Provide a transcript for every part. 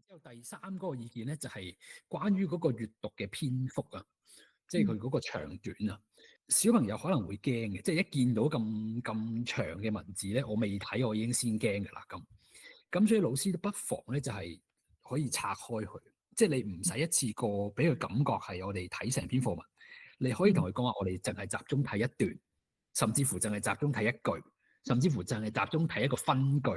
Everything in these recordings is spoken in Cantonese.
有第三嗰個意見咧，就係關於嗰個閱讀嘅篇幅啊，即係佢嗰個長短啊。小朋友可能會驚嘅，即係一見到咁長嘅文字咧，我未睇我已經先驚㗎啦。咁所以老師都不妨咧，就係可以拆開佢，即係你唔使一次過俾佢感覺係我哋睇成篇課文，你可以同佢講話，我哋淨係集中睇一段，甚至乎淨係集中睇一句，甚至乎淨係集中睇一個分句。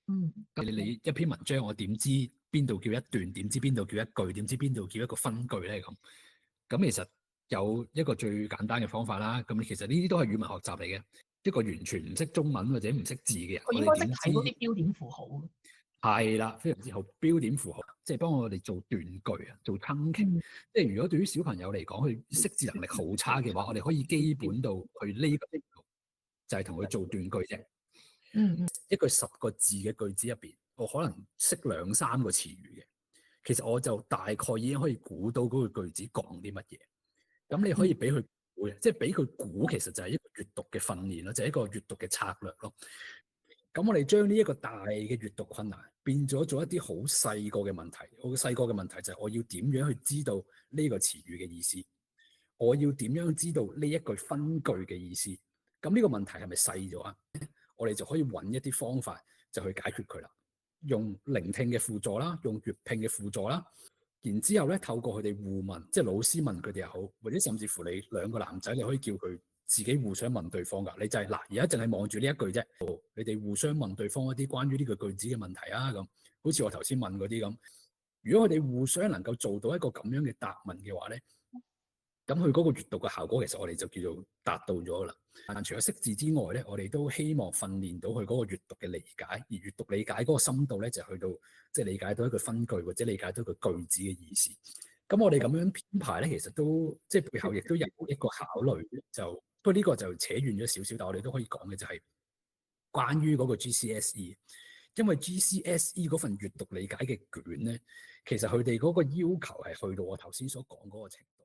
你一篇文章，我點知邊度叫一段？點知邊度叫一句？點知邊度叫一個分句咧？咁其實有一個最簡單嘅方法啦。咁其實呢啲都係語文學習嚟嘅。一個完全唔識中文或者唔識字嘅人，我應該識睇嗰啲標點符號。係啦，非常之好。標點符號即係幫我哋做斷句啊，做 chunking。即係如果對於小朋友嚟講，佢識字能力好差嘅話，我哋可以基本到去呢個程度，就係同佢做斷句啫。一句10個字嘅句子入邊，我可能識2、3個詞語嘅，其實我就大概已經可以估到嗰個句子講啲乜嘢。咁你可以俾佢估，即係俾佢估，其實就係一個閱讀嘅訓練咯，就係一個閱讀嘅策略咯。咁我哋將呢一個大嘅閱讀困難變咗做一啲好細個嘅問題。好細個嘅問題就係我要點樣去知道呢個詞語嘅意思？我要點樣知道呢一句分句嘅意思？咁呢個問題係咪細咗啊？我哋就可以揾一啲方法就去解決佢啦。用聆聽嘅輔助啦，用閱拼嘅輔助啦，然之後咧透過佢哋互問，即係老師問佢哋又好，或者甚至乎你2個男仔，你可以叫佢自己互相問對方㗎。你就係嗱，而家淨係望住呢一句啫，你哋互相問對方一啲關於呢個句子嘅問題啊。咁好似我頭先問嗰啲咁，如果佢哋互相能夠做到一個咁樣嘅答問嘅話咧，咁佢嗰個閱讀嘅效果，其實我哋就叫做達到咗啦。但除咗識字之外咧，我哋都希望訓練到佢嗰個閱讀嘅理解，而閱讀理解嗰個深度咧，就去到即係理解到一個分句或者理解到一個句子嘅意思。咁我哋咁樣編排咧，其實都即係背後亦都有一個考慮，就不過呢個就扯遠咗少少，但我哋都可以講嘅就係關於嗰個 GCSE。因為 GCSE 嗰份閱讀理解嘅卷咧，其實佢哋嗰個要求係去到我頭先所講嗰個程度。